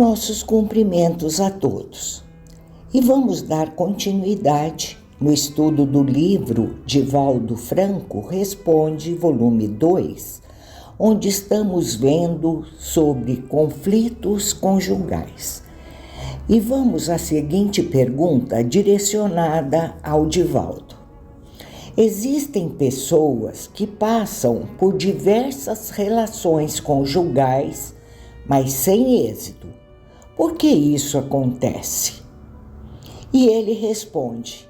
Nossos cumprimentos a todos. E vamos dar continuidade no estudo do livro Divaldo Franco Responde, volume 2, onde estamos vendo sobre conflitos conjugais. E vamos à seguinte pergunta direcionada ao Divaldo. Existem pessoas que passam por diversas relações conjugais, mas sem êxito. Por que isso acontece? E ele responde: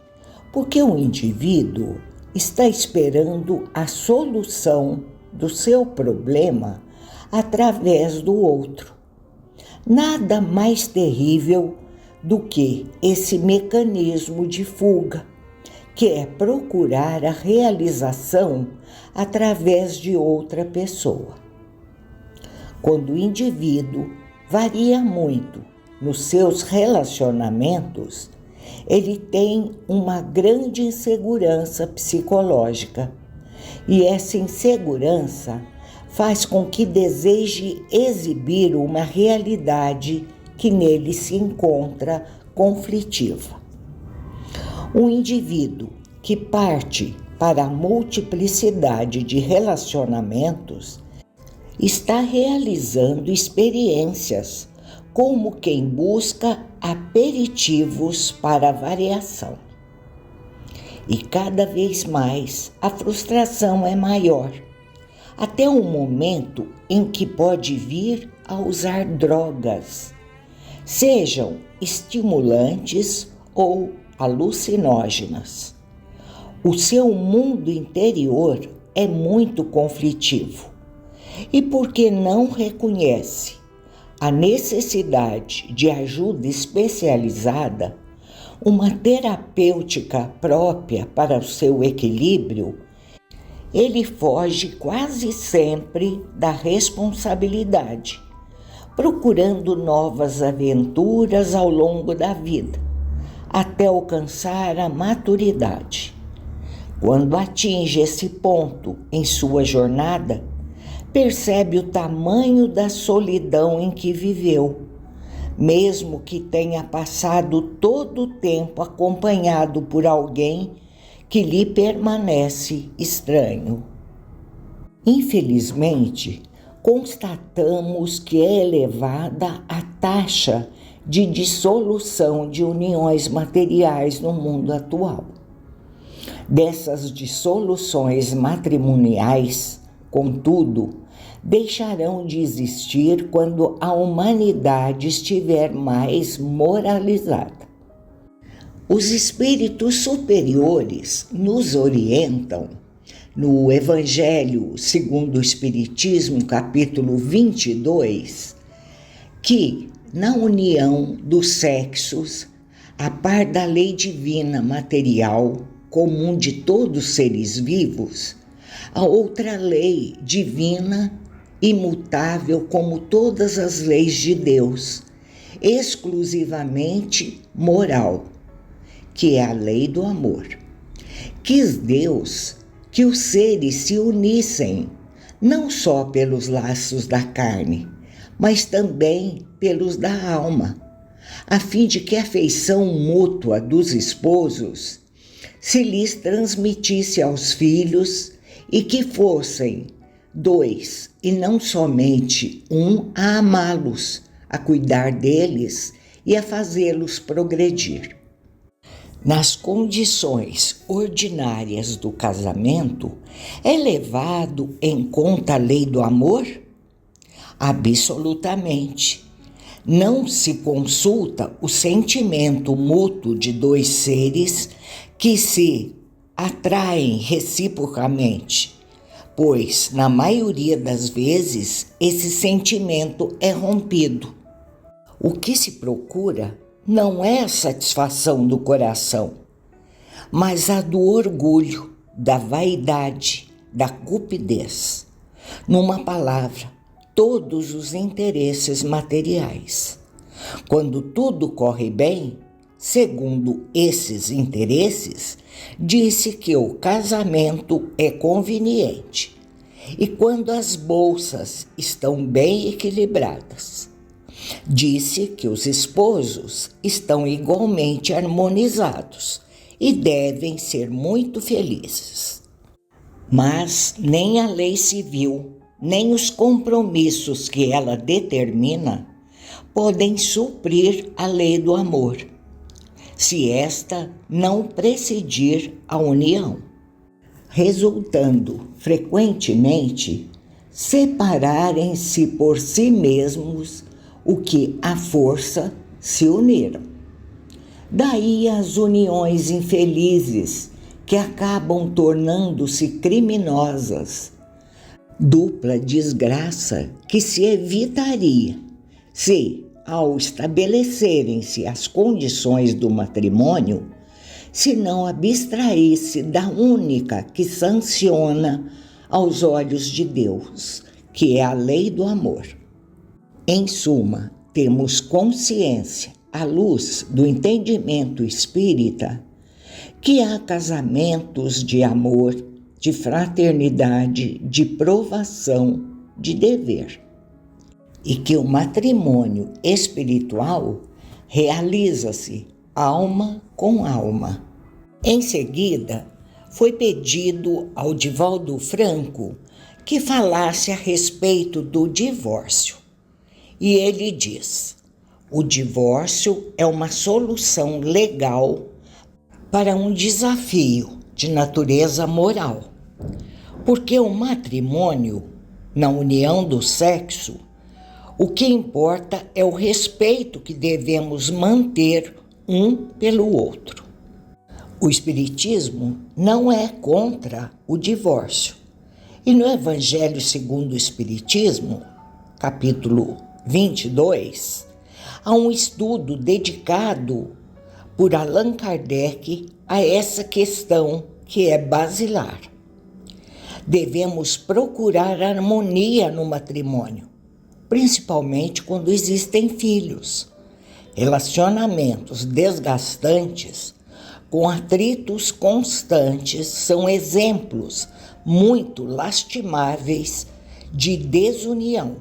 porque o indivíduo está esperando a solução do seu problema através do outro. Nada mais terrível do que esse mecanismo de fuga, que é procurar a realização através de outra pessoa. Quando o indivíduo varia muito nos seus relacionamentos, ele tem uma grande insegurança psicológica, e essa insegurança faz com que deseje exibir uma realidade que nele se encontra conflitiva. Um indivíduo que parte para a multiplicidade de relacionamentos está realizando experiências como quem busca aperitivos para a variação. E cada vez mais a frustração é maior, até o momento em que pode vir a usar drogas, sejam estimulantes ou alucinógenas. O seu mundo interior é muito conflitivo. E porque não reconhece a necessidade de ajuda especializada, uma terapêutica própria para o seu equilíbrio, ele foge quase sempre da responsabilidade, procurando novas aventuras ao longo da vida, até alcançar a maturidade. Quando atinge esse ponto em sua jornada, percebe o tamanho da solidão em que viveu, mesmo que tenha passado todo o tempo acompanhado por alguém que lhe permanece estranho. Infelizmente, constatamos que é elevada a taxa de dissolução de uniões materiais no mundo atual. Dessas dissoluções matrimoniais, contudo, deixarão de existir quando a humanidade estiver mais moralizada. Os espíritos superiores nos orientam no Evangelho segundo o Espiritismo, capítulo 22, que na união dos sexos, a par da lei divina material comum de todos os seres vivos, a outra lei divina, imutável como todas as leis de Deus, exclusivamente moral, que é a lei do amor. Quis Deus que os seres se unissem, não só pelos laços da carne, mas também pelos da alma, a fim de que a afeição mútua dos esposos se lhes transmitisse aos filhos e que fossem dois, e não somente um, a amá-los, a cuidar deles e a fazê-los progredir. Nas condições ordinárias do casamento, é levado em conta a lei do amor? Absolutamente. Não se consulta o sentimento mútuo de dois seres que se atraem reciprocamente, pois, na maioria das vezes, esse sentimento é rompido. O que se procura não é a satisfação do coração, mas a do orgulho, da vaidade, da cupidez. Numa palavra, todos os interesses materiais. Quando tudo corre bem, segundo esses interesses, disse que o casamento é conveniente. E quando as bolsas estão bem equilibradas, Disse que os esposos estão igualmente harmonizados e devem ser muito felizes. Mas nem a lei civil, nem os compromissos que ela determina podem suprir a lei do amor, se esta não presidir a união, resultando frequentemente separarem-se por si mesmos o que à força se uniram. Daí as uniões infelizes que acabam tornando-se criminosas, dupla desgraça que se evitaria se, ao estabelecerem-se as condições do matrimônio, se não abstraísse da única que sanciona aos olhos de Deus, que é a lei do amor. Em suma, temos consciência, à luz do entendimento espírita, que há casamentos de amor, de fraternidade, de provação, de dever, e que o matrimônio espiritual realiza-se alma com alma. Em seguida, foi pedido ao Divaldo Franco que falasse a respeito do divórcio. E ele diz: o divórcio é uma solução legal para um desafio de natureza moral, porque o matrimônio, na união do sexo, o que importa é o respeito que devemos manter um pelo outro. O Espiritismo não é contra o divórcio. E no Evangelho segundo o Espiritismo, capítulo 22, há um estudo dedicado por Allan Kardec a essa questão que é basilar. Devemos procurar harmonia no matrimônio, principalmente quando existem filhos. Relacionamentos desgastantes, com atritos constantes, são exemplos muito lastimáveis de desunião,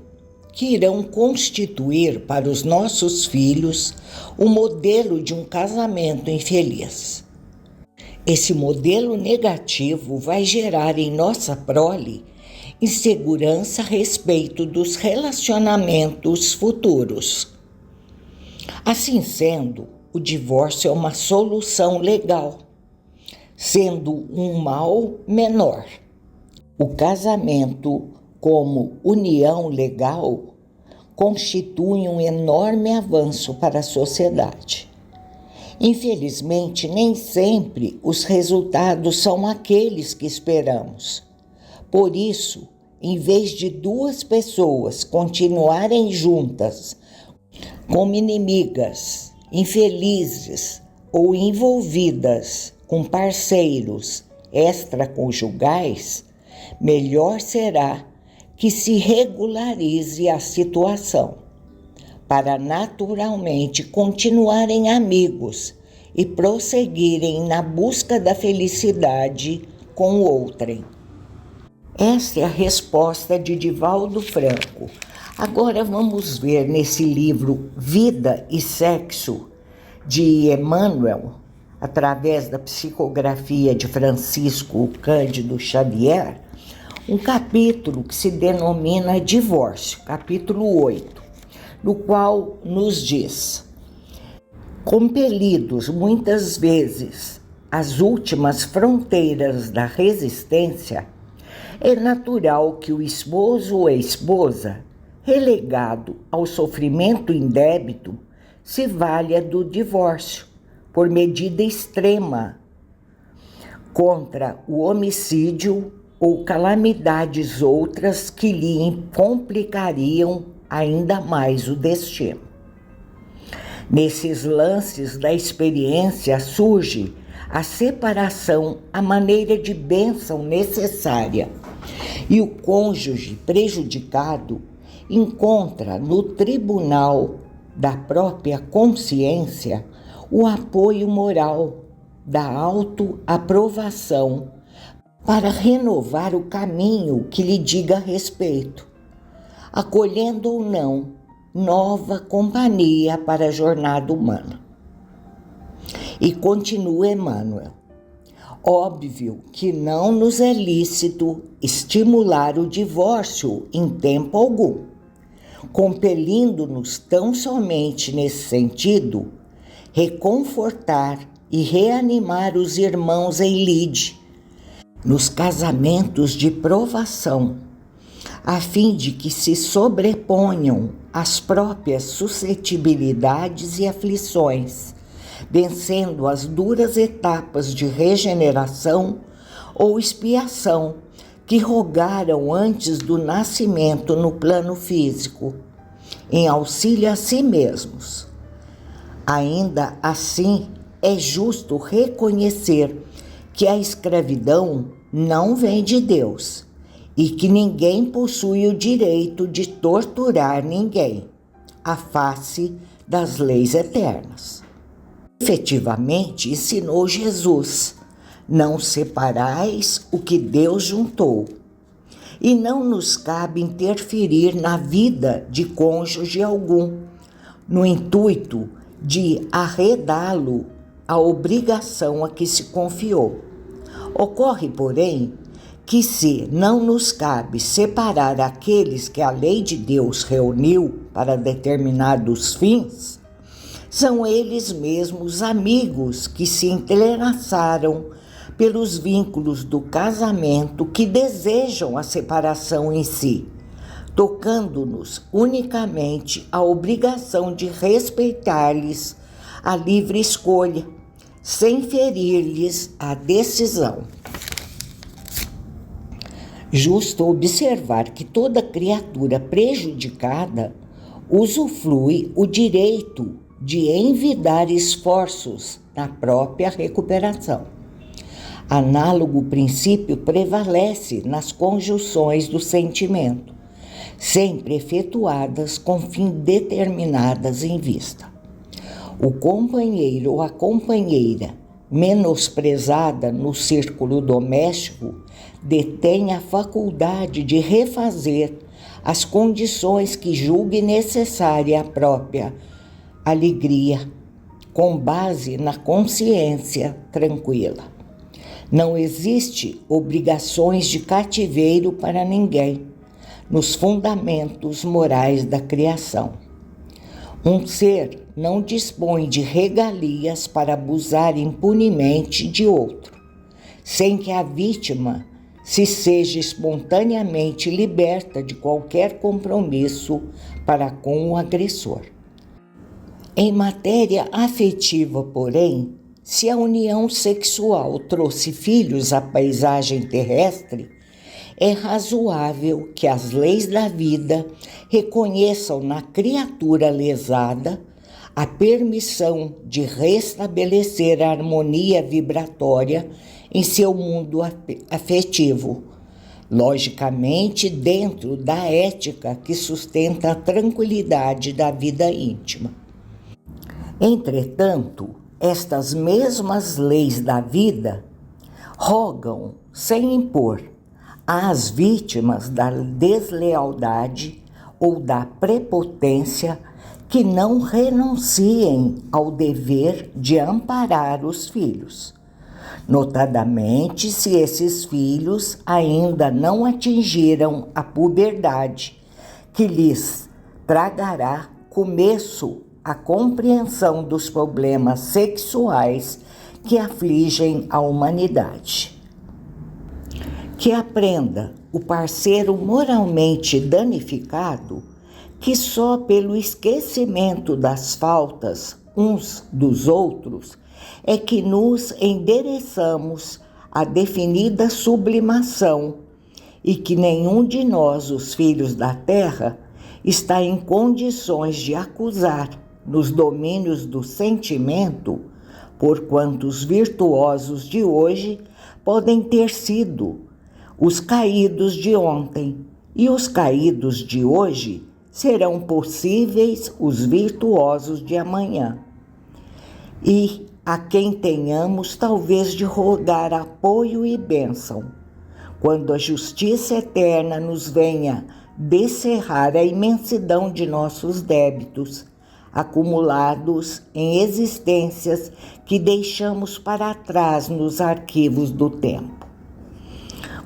que irão constituir para os nossos filhos o modelo de um casamento infeliz. Esse modelo negativo vai gerar em nossa prole insegurança a respeito dos relacionamentos futuros. Assim sendo, o divórcio é uma solução legal, sendo um mal menor. O casamento, como união legal, constitui um enorme avanço para a sociedade. Infelizmente, nem sempre os resultados são aqueles que esperamos. Por isso, em vez de duas pessoas continuarem juntas como inimigas, infelizes ou envolvidas com parceiros extraconjugais, melhor será que se regularize a situação, para naturalmente continuarem amigos e prosseguirem na busca da felicidade com o outrem. Esta é a resposta de Divaldo Franco. Agora vamos ver nesse livro Vida e Sexo, de Emmanuel, através da psicografia de Francisco Cândido Xavier, um capítulo que se denomina Divórcio, capítulo 8, no qual nos diz: compelidos muitas vezes às últimas fronteiras da resistência, é natural que o esposo ou a esposa, relegado ao sofrimento indébito, se valha do divórcio por medida extrema contra o homicídio ou calamidades outras que lhe complicariam ainda mais o destino. Nesses lances da experiência surge a separação à maneira de bênção necessária, e o cônjuge prejudicado encontra no tribunal da própria consciência o apoio moral da autoaprovação para renovar o caminho que lhe diga respeito, acolhendo ou não nova companhia para a jornada humana. E continua Emmanuel: óbvio que não nos é lícito estimular o divórcio em tempo algum, compelindo-nos tão somente nesse sentido reconfortar e reanimar os irmãos em lide nos casamentos de provação, a fim de que se sobreponham às próprias suscetibilidades e aflições, vencendo as duras etapas de regeneração ou expiação que rogaram antes do nascimento no plano físico, em auxílio a si mesmos. Ainda assim, é justo reconhecer que a escravidão não vem de Deus e que ninguém possui o direito de torturar ninguém, à face das leis eternas. Efetivamente, ensinou Jesus: não separais o que Deus juntou. E não nos cabe interferir na vida de cônjuge algum, no intuito de arredá-lo à obrigação a que se confiou. Ocorre, porém, que se não nos cabe separar aqueles que a lei de Deus reuniu para determinados fins, são eles mesmos amigos que se entrelaçaram pelos vínculos do casamento que desejam a separação em si, tocando-nos unicamente a obrigação de respeitar-lhes a livre escolha, sem ferir-lhes a decisão. Justo observar que toda criatura prejudicada usufrui o direito de envidar esforços na própria recuperação. Análogo princípio prevalece nas conjunções do sentimento, sempre efetuadas com fim determinadas em vista. O companheiro ou a companheira menosprezada no círculo doméstico detém a faculdade de refazer as condições que julgue necessária à própria alegria, com base na consciência tranquila. Não existe obrigações de cativeiro para ninguém nos fundamentos morais da criação. Um ser não dispõe de regalias para abusar impunemente de outro, sem que a vítima se seja espontaneamente liberta de qualquer compromisso para com o agressor. Em matéria afetiva, porém, se a união sexual trouxe filhos à paisagem terrestre, é razoável que as leis da vida reconheçam na criatura lesada a permissão de restabelecer a harmonia vibratória em seu mundo afetivo, logicamente dentro da ética que sustenta a tranquilidade da vida íntima. Entretanto, estas mesmas leis da vida rogam, sem impor, às vítimas da deslealdade ou da prepotência que não renunciem ao dever de amparar os filhos, notadamente se esses filhos ainda não atingiram a puberdade, que lhes tragará começo a compreensão dos problemas sexuais que afligem a humanidade. Que aprenda o parceiro moralmente danificado que só pelo esquecimento das faltas uns dos outros é que nos endereçamos à definida sublimação e que nenhum de nós, os filhos da terra, está em condições de acusar nos domínios do sentimento, porquanto os virtuosos de hoje podem ter sido os caídos de ontem, e os caídos de hoje serão possíveis os virtuosos de amanhã. E a quem tenhamos talvez de rogar apoio e bênção, quando a justiça eterna nos venha descerrar a imensidão de nossos débitos, acumulados em existências que deixamos para trás nos arquivos do tempo.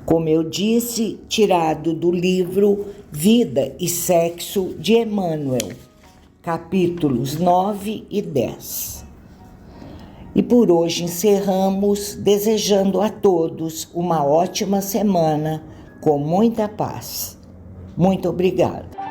Como eu disse, tirado do livro Vida e Sexo de Emmanuel, capítulos 9 e 10. E por hoje encerramos desejando a todos uma ótima semana com muita paz. Muito obrigada.